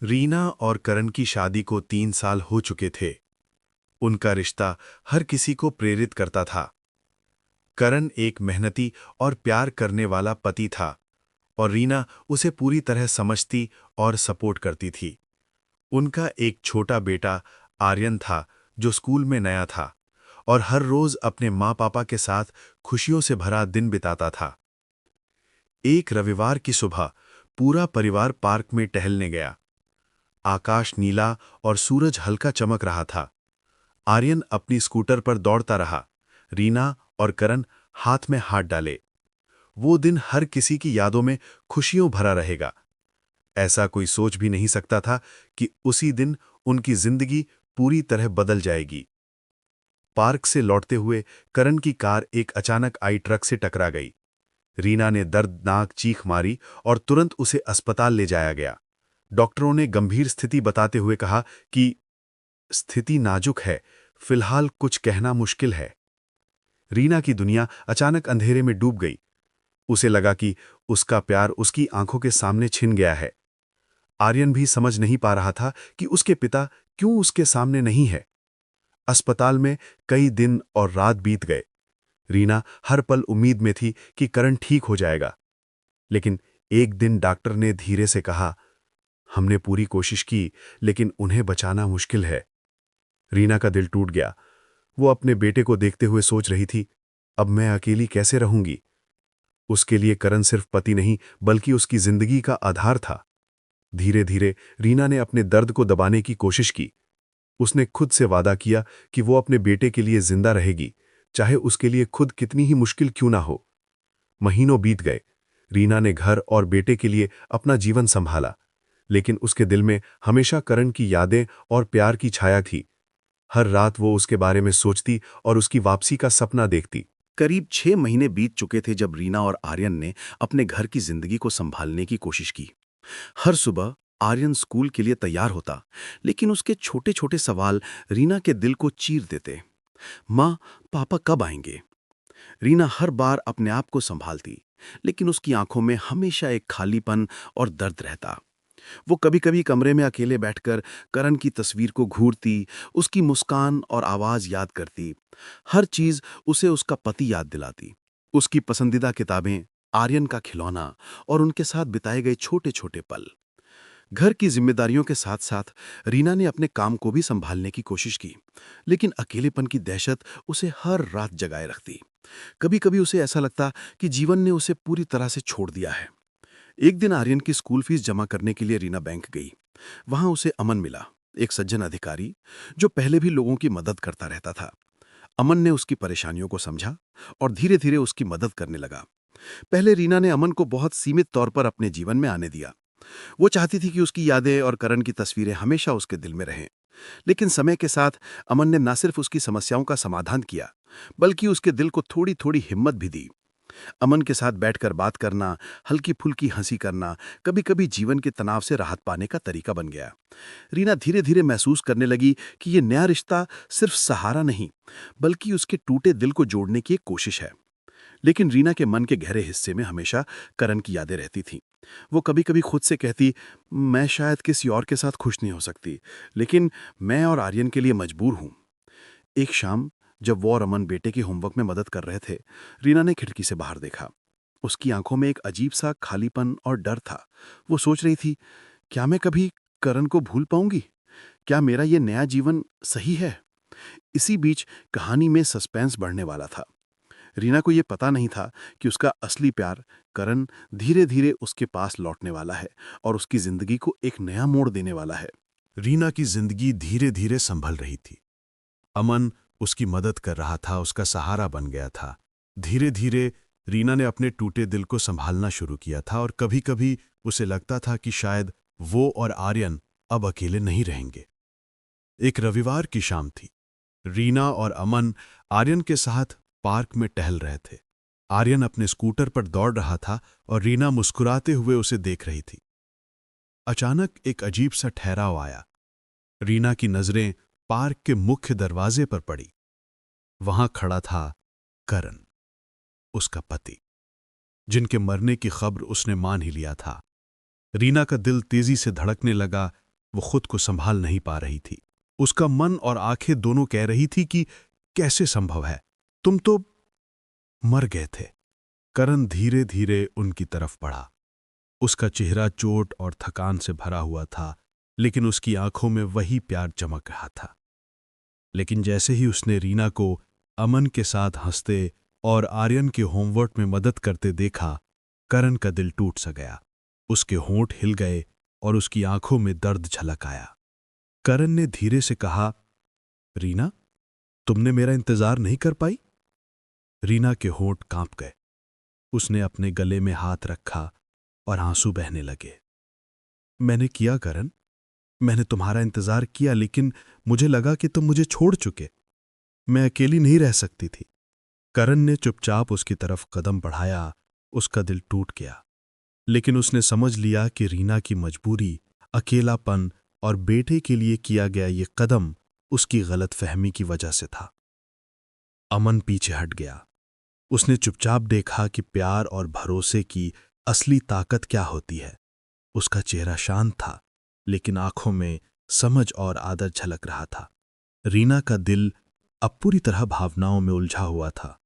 रीना और करण की शादी को 3 साल हो चुके थे। उनका रिश्ता हर किसी को प्रेरित करता था। करण एक मेहनती और प्यार करने वाला पति था और रीना उसे पूरी तरह समझती और सपोर्ट करती थी। उनका एक छोटा बेटा आर्यन था जो स्कूल में नया था और हर रोज अपने माँ पापा के साथ खुशियों से भरा दिन बिताता था। एक रविवार की सुबह पूरा परिवार पार्क में टहलने गया। आकाश नीला और सूरज हल्का चमक रहा था। आर्यन अपनी स्कूटर पर दौड़ता रहा। रीना और करण हाथ में हाथ डाले। वो दिन हर किसी की यादों में खुशियों भरा रहेगा। ऐसा कोई सोच भी नहीं सकता था कि उसी दिन उनकी जिंदगी पूरी तरह बदल जाएगी। पार्क से लौटते हुए करण की कार एक अचानक आई ट्रक से टकरा गई। रीना ने दर्दनाक चीख मारी और तुरंत उसे अस्पताल ले जाया गया। डॉक्टरों ने गंभीर स्थिति बताते हुए कहा कि स्थिति नाजुक है, फिलहाल कुछ कहना मुश्किल है। रीना की दुनिया अचानक अंधेरे में डूब गई। उसे लगा कि उसका प्यार उसकी आंखों के सामने छिन गया है। आर्यन भी समझ नहीं पा रहा था कि उसके पिता क्यों उसके सामने नहीं है। अस्पताल में कई दिन और रात बीत गए। रीना हर पल उम्मीद में थी कि करण ठीक हो जाएगा। लेकिन एक दिन डॉक्टर ने धीरे से कहा, हमने पूरी कोशिश की, लेकिन उन्हें बचाना मुश्किल है। रीना का दिल टूट गया। वो अपने बेटे को देखते हुए सोच रही थी, अब मैं अकेली कैसे रहूंगी। उसके लिए करण सिर्फ पति नहीं बल्कि उसकी जिंदगी का आधार था। धीरे धीरे रीना ने अपने दर्द को दबाने की कोशिश की। उसने खुद से वादा किया कि वो अपने बेटे के लिए जिंदा रहेगी, चाहे उसके लिए खुद कितनी ही मुश्किल क्यों ना हो। महीनों बीत गए। रीना ने घर और बेटे के लिए अपना जीवन संभाला, लेकिन उसके दिल में हमेशा करण की यादें और प्यार की छाया थी। हर रात वो उसके बारे में सोचती और उसकी वापसी का सपना देखती। करीब 6 महीने बीत चुके थे जब रीना और आर्यन ने अपने घर की जिंदगी को संभालने की कोशिश की। हर सुबह आर्यन स्कूल के लिए तैयार होता, लेकिन उसके छोटे छोटे सवाल रीना के दिल को चीर देते। माँ, पापा कब आएंगे? रीना हर बार अपने आप को संभालती, लेकिन उसकी आंखों में हमेशा एक खालीपन और दर्द रहता। वो कभी कभी कमरे में अकेले बैठकर करण की तस्वीर को घूरती, उसकी मुस्कान और आवाज याद करती। हर चीज उसे उसका पति याद दिलाती। उसकी पसंदीदा किताबें, आर्यन का खिलौना और उनके साथ बिताए गए छोटे छोटे पल। घर की जिम्मेदारियों के साथ साथ रीना ने अपने काम को भी संभालने की कोशिश की, लेकिन अकेलेपन की दहशत उसे हर रात जगाए रखती। कभी कभी उसे ऐसा लगता कि जीवन ने उसे पूरी तरह से छोड़ दिया है। एक दिन आर्यन की स्कूल फीस जमा करने के लिए रीना बैंक गई। वहां उसे अमन मिला, एक सज्जन अधिकारी जो पहले भी लोगों की मदद करता रहता था। अमन ने उसकी परेशानियों को समझा और धीरे धीरे उसकी मदद करने लगा। पहले रीना ने अमन को बहुत सीमित तौर पर अपने जीवन में आने दिया। वो चाहती थी कि उसकी यादें और करण की तस्वीरें हमेशा उसके दिल में रहें। लेकिन समय के साथ अमन ने न सिर्फ उसकी समस्याओं का समाधान किया, बल्कि उसके दिल को थोड़ी थोड़ी हिम्मत भी दी। अमन के साथ बैठकर बात करना, हल्की फुल्की हंसी करना, कभी कभी जीवन के तनाव से राहत पाने का तरीका बन गया। रीना धीरे धीरे महसूस करने लगी कि ये नया रिश्ता सिर्फ सहारा नहीं, बल्कि उसके टूटे दिल को जोड़ने की एक कोशिश है। लेकिन रीना के मन के गहरे हिस्से में हमेशा करण की यादें रहती थीं। वो कभी कभी खुद से कहती, मैं शायद किसी और के साथ खुश नहीं हो सकती, लेकिन मैं और आर्यन के लिए मजबूर हूं। एक शाम जब वो और अमन बेटे के होमवर्क में मदद कर रहे थे, रीना ने खिड़की से बाहर देखा। उसकी आंखों में एक अजीब सा खालीपन और डर था। वो सोच रही थी, क्या मैं कभी करण को भूल पाऊंगी? क्या मेरा ये नया जीवन सही है? इसी बीच कहानी में सस्पेंस बढ़ने वाला था। रीना को ये पता नहीं था कि उसका असली प्यार करण धीरे धीरे उसके पास लौटने वाला है और उसकी जिंदगी को एक नया मोड़ देने वाला है। रीना की जिंदगी धीरे धीरे संभल रही थी। अमन उसकी मदद कर रहा था, उसका सहारा बन गया था। धीरे धीरे रीना ने अपने टूटे दिल को संभालना शुरू किया था और कभी कभी उसे लगता था कि शायद वो और आर्यन अब अकेले नहीं रहेंगे। एक रविवार की शाम थी। रीना और अमन आर्यन के साथ पार्क में टहल रहे थे। आर्यन अपने स्कूटर पर दौड़ रहा था और रीना मुस्कुराते हुए उसे देख रही थी। अचानक एक अजीब सा ठहराव आया। रीना की नजरें पार्क के मुख्य दरवाजे पर पड़ी। वहां खड़ा था करण, उसका पति, जिनके मरने की खबर उसने मान ही लिया था। रीना का दिल तेजी से धड़कने लगा वो खुद को संभाल नहीं पा रही थी। उसका मन और आंखें दोनों कह रही थी कि कैसे संभव है, तुम तो मर गए थे। करण धीरे धीरे उनकी तरफ बढ़ा। उसका चेहरा चोट और थकान से भरा हुआ था, लेकिन उसकी आंखों में वही प्यार चमक रहा था। लेकिन जैसे ही उसने रीना को अमन के साथ हंसते और आर्यन के होमवर्क में मदद करते देखा, करण का दिल टूट सा गया। उसके होंठ हिल गए और उसकी आंखों में दर्द झलक आया। करण ने धीरे से कहा, रीना, तुमने मेरा इंतजार नहीं कर पाई? रीना के होंठ कांप गए। उसने अपने गले में हाथ रखा और आंसू बहने लगे। मैंने किया करण, मैंने तुम्हारा इंतजार किया, लेकिन मुझे लगा कि तुम मुझे छोड़ चुके। मैं अकेली नहीं रह सकती थी। करण ने चुपचाप उसकी तरफ कदम बढ़ाया। उसका दिल टूट गया, लेकिन उसने समझ लिया कि रीना की मजबूरी, अकेलापन और बेटे के लिए किया गया ये कदम उसकी गलतफहमी की वजह से था। अमन पीछे हट गया। उसने चुपचाप देखा कि प्यार और भरोसे की असली ताकत क्या होती है। उसका चेहरा शांत था, लेकिन आंखों में समझ और आदर झलक रहा था। रीना का दिल अब पूरी तरह भावनाओं में उलझा हुआ था।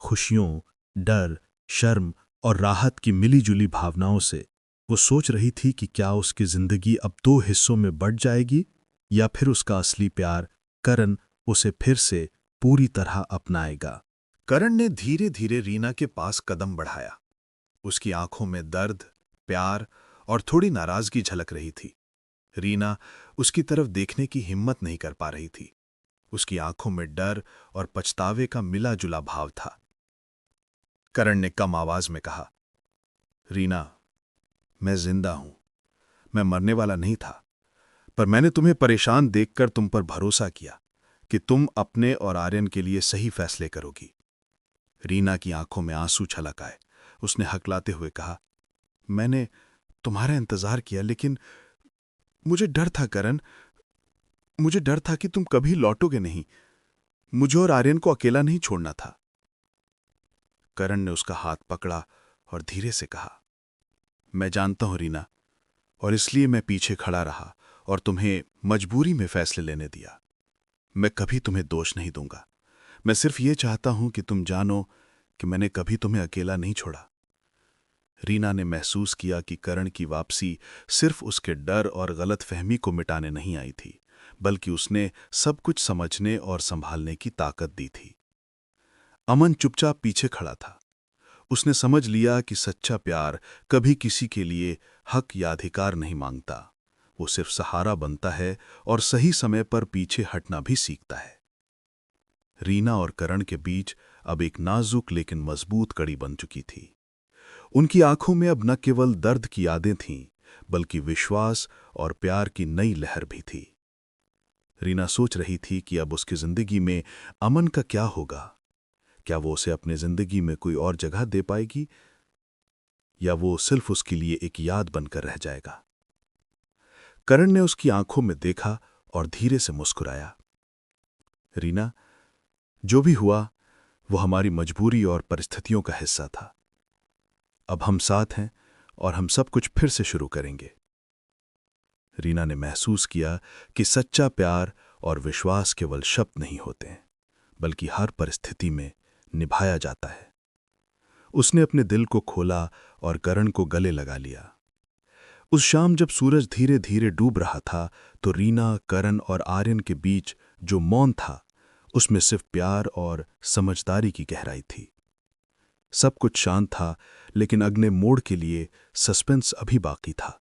खुशियों, डर, शर्म और राहत की मिलीजुली भावनाओं से वो सोच रही थी कि क्या उसकी जिंदगी अब दो हिस्सों में बढ़ जाएगी, या फिर उसका असली प्यार करण उसे फिर से पूरी तरह अपनाएगा। करण ने धीरे धीरे रीना के पास कदम बढ़ाया। उसकी आंखों में दर्द, प्यार और थोड़ी नाराजगी झलक रही थी। रीना उसकी तरफ देखने की हिम्मत नहीं कर पा रही थी। उसकी आंखों में डर और पछतावे का मिला जुला भाव था। करण ने कम आवाज में कहा, रीना, मैं जिंदा हूं। मैं मरने वाला नहीं था, पर मैंने तुम्हें परेशान देखकर तुम पर भरोसा किया कि तुम अपने और आर्यन के लिए सही फैसले करोगी। रीना की आंखों में आंसू छलक आए। उसने हकलाते हुए कहा, मैंने तुम्हारा इंतजार किया, लेकिन मुझे डर था करण। मुझे डर था कि तुम कभी लौटोगे नहीं। मुझे और आर्यन को अकेला नहीं छोड़ना था। करण ने उसका हाथ पकड़ा और धीरे से कहा, मैं जानता हूं रीना, और इसलिए मैं पीछे खड़ा रहा और तुम्हें मजबूरी में फैसले लेने दिया। मैं कभी तुम्हें दोष नहीं दूंगा। मैं सिर्फ ये चाहता हूं कि तुम जानो कि मैंने कभी तुम्हें अकेला नहीं छोड़ा। रीना ने महसूस किया कि करण की वापसी सिर्फ उसके डर और गलतफहमी को मिटाने नहीं आई थी, बल्कि उसने सब कुछ समझने और संभालने की ताकत दी थी। अमन चुपचाप पीछे खड़ा था। उसने समझ लिया कि सच्चा प्यार कभी किसी के लिए हक या अधिकार नहीं मांगता। वो सिर्फ सहारा बनता है और सही समय पर पीछे हटना भी सीखता है। रीना और करण के बीच अब एक नाजुक लेकिन मजबूत कड़ी बन चुकी थी। उनकी आंखों में अब न केवल दर्द की यादें थीं, बल्कि विश्वास और प्यार की नई लहर भी थी। रीना सोच रही थी कि अब उसकी जिंदगी में अमन का क्या होगा। क्या वो उसे अपनी जिंदगी में कोई और जगह दे पाएगी, या वो सिर्फ उसके लिए एक याद बनकर रह जाएगा। करण ने उसकी आंखों में देखा और धीरे से मुस्कुराया। रीना, जो भी हुआ वो हमारी मजबूरी और परिस्थितियों का हिस्सा था। अब हम साथ हैं और हम सब कुछ फिर से शुरू करेंगे। रीना ने महसूस किया कि सच्चा प्यार और विश्वास केवल शब्द नहीं होते हैं, बल्कि हर परिस्थिति में निभाया जाता है। उसने अपने दिल को खोला और करण को गले लगा लिया। उस शाम जब सूरज धीरे धीरे डूब रहा था, तो रीना, करण और आर्यन के बीच जो मौन था, उसमें सिर्फ प्यार और समझदारी की गहराई थी। सब कुछ शांत था, लेकिन अगले मोड़ के लिए सस्पेंस अभी बाकी था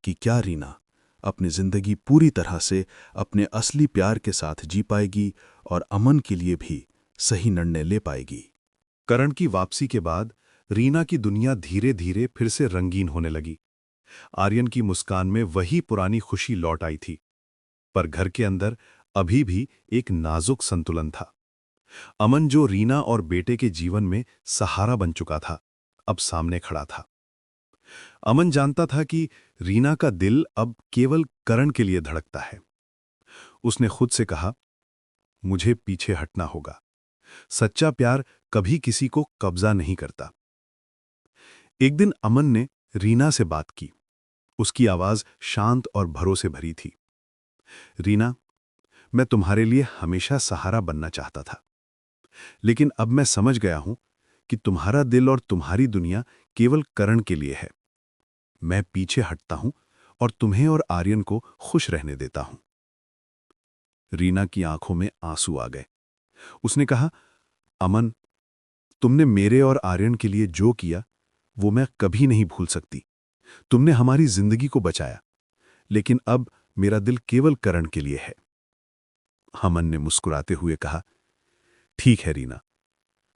कि क्या रीना अपनी जिंदगी पूरी तरह से अपने असली प्यार के साथ जी पाएगी और अमन के लिए भी सही निर्णय ले पाएगी। करण की वापसी के बाद रीना की दुनिया धीरे धीरे फिर से रंगीन होने लगी। आर्यन की मुस्कान में वही पुरानी खुशी लौट आई थी, पर घर के अंदर अभी भी एक नाजुक संतुलन था। अमन, जो रीना और बेटे के जीवन में सहारा बन चुका था, अब सामने खड़ा था। अमन जानता था कि रीना का दिल अब केवल करण के लिए धड़कता है। उसने खुद से कहा, मुझे पीछे हटना होगा। सच्चा प्यार कभी किसी को कब्जा नहीं करता। एक दिन अमन ने रीना से बात की। उसकी आवाज शांत और भरोसे भरी थी। रीना, मैं तुम्हारे लिए हमेशा सहारा बनना चाहता था, लेकिन अब मैं समझ गया हूं कि तुम्हारा दिल और तुम्हारी दुनिया केवल करण के लिए है। मैं पीछे हटता हूं और तुम्हें और आर्यन को खुश रहने देता हूं। रीना की आंखों में आंसू आ गए। उसने कहा, अमन, तुमने मेरे और आर्यन के लिए जो किया वो मैं कभी नहीं भूल सकती। तुमने हमारी जिंदगी को बचाया, लेकिन अब मेरा दिल केवल करण के लिए है। अमन ने मुस्कुराते हुए कहा, ठीक है रीना,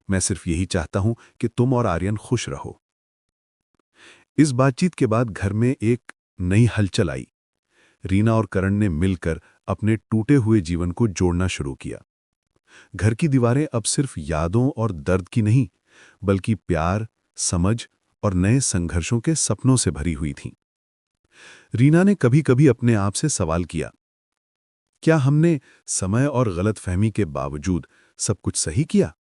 मैं सिर्फ यही चाहता हूं कि तुम और आर्यन खुश रहो। इस बातचीत के बाद घर में एक नई हलचल आई। रीना और करण ने मिलकर अपने टूटे हुए जीवन को जोड़ना शुरू किया। घर की दीवारें अब सिर्फ यादों और दर्द की नहीं, बल्कि प्यार, समझ और नए संघर्षों के सपनों से भरी हुई थीं। रीना ने कभी-कभी अपने आप से सवाल किया, क्या हमने समय और गलतफहमी के बावजूद सब कुछ सही किया?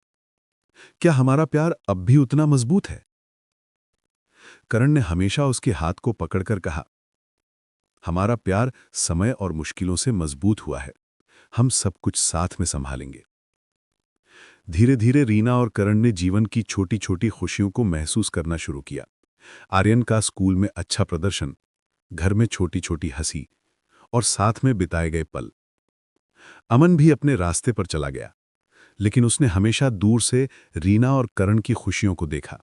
क्या हमारा प्यार अब भी उतना मजबूत है? करण ने हमेशा उसके हाथ को पकड़कर कहा, हमारा प्यार समय और मुश्किलों से मजबूत हुआ है। हम सब कुछ साथ में संभालेंगे। धीरे धीरे रीना और करण ने जीवन की छोटी छोटी खुशियों को महसूस करना शुरू किया। आर्यन का स्कूल में अच्छा प्रदर्शन, घर में छोटी छोटी हंसी और साथ में बिताए गए पल। अमन भी अपने रास्ते पर चला गया, लेकिन उसने हमेशा दूर से रीना और करण की खुशियों को देखा।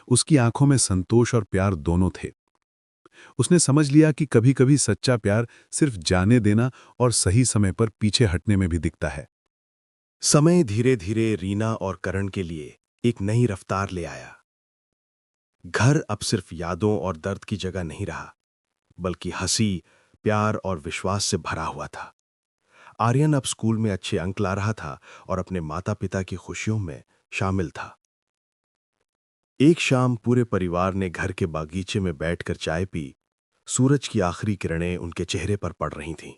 उसकी आंखों में संतोष और प्यार दोनों थे। उसने समझ लिया कि कभी-कभी सच्चा प्यार सिर्फ जाने देना और सही समय पर पीछे हटने में भी दिखता है। समय धीरे धीरे रीना और करण के लिए एक नई रफ्तार ले आया। घर अब सिर्फ यादों और दर्द की जगह नहीं रहा, बल्कि हंसी, प्यार और विश्वास से भरा हुआ था। आर्यन अब स्कूल में अच्छे अंक ला रहा था और अपने माता पिता की खुशियों में शामिल था। एक शाम पूरे परिवार ने घर के बागीचे में बैठकर चाय पी। सूरज की आखिरी किरणें उनके चेहरे पर पड़ रही थीं।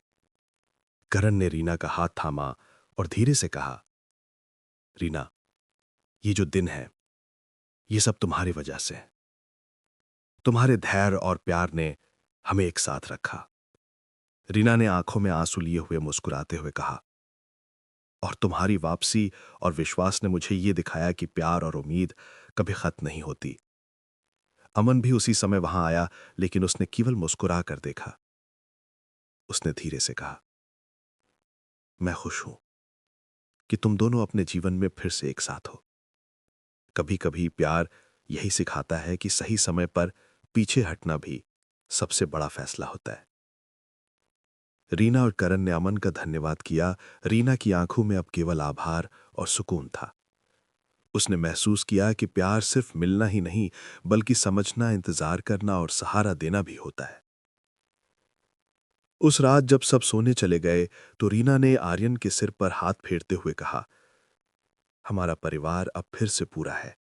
करण ने रीना का हाथ थामा और धीरे से कहा, रीना, ये जो दिन है, ये सब तुम्हारी वजह से है। तुम्हारे धैर्य और प्यार ने हमें एक साथ रखा। रीना ने आंखों में आंसू लिए हुए मुस्कुराते हुए कहा, और तुम्हारी वापसी और विश्वास ने मुझे ये दिखाया कि प्यार और उम्मीद कभी खत्म नहीं होती। अमन भी उसी समय वहां आया, लेकिन उसने केवल मुस्कुरा कर देखा। उसने धीरे से कहा, मैं खुश हूं कि तुम दोनों अपने जीवन में फिर से एक साथ हो। कभी कभी प्यार यही सिखाता है कि सही समय पर पीछे हटना भी सबसे बड़ा फैसला होता है। रीना और करण ने अमन का धन्यवाद किया। रीना की आंखों में अब केवल आभार और सुकून था। उसने महसूस किया कि प्यार सिर्फ मिलना ही नहीं, बल्कि समझना, इंतजार करना और सहारा देना भी होता है। उस रात जब सब सोने चले गए, तो रीना ने आर्यन के सिर पर हाथ फेरते हुए कहा, हमारा परिवार अब फिर से पूरा है।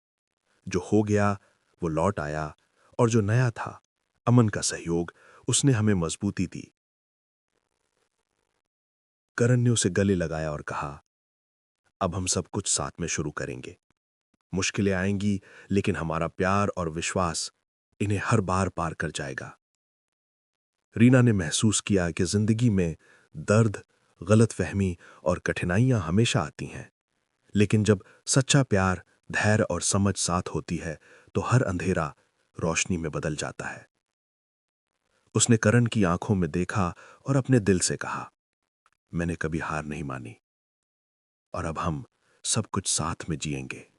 जो हो गया वो लौट आया, और जो नया था, अमन का सहयोग, उसने हमें मजबूती दी। करण ने उसे गले लगाया और कहा, अब हम सब कुछ साथ में शुरू करेंगे। मुश्किलें आएंगी, लेकिन हमारा प्यार और विश्वास इन्हें हर बार पार कर जाएगा। रीना ने महसूस किया कि जिंदगी में दर्द, गलतफहमी और कठिनाइयां हमेशा आती हैं, लेकिन जब सच्चा प्यार, धैर्य और समझ साथ होती है, तो हर अंधेरा रोशनी में बदल जाता है। उसने करण की आंखों में देखा और अपने दिल से कहा, मैंने कभी हार नहीं मानी, और अब हम सब कुछ साथ में जिएंगे।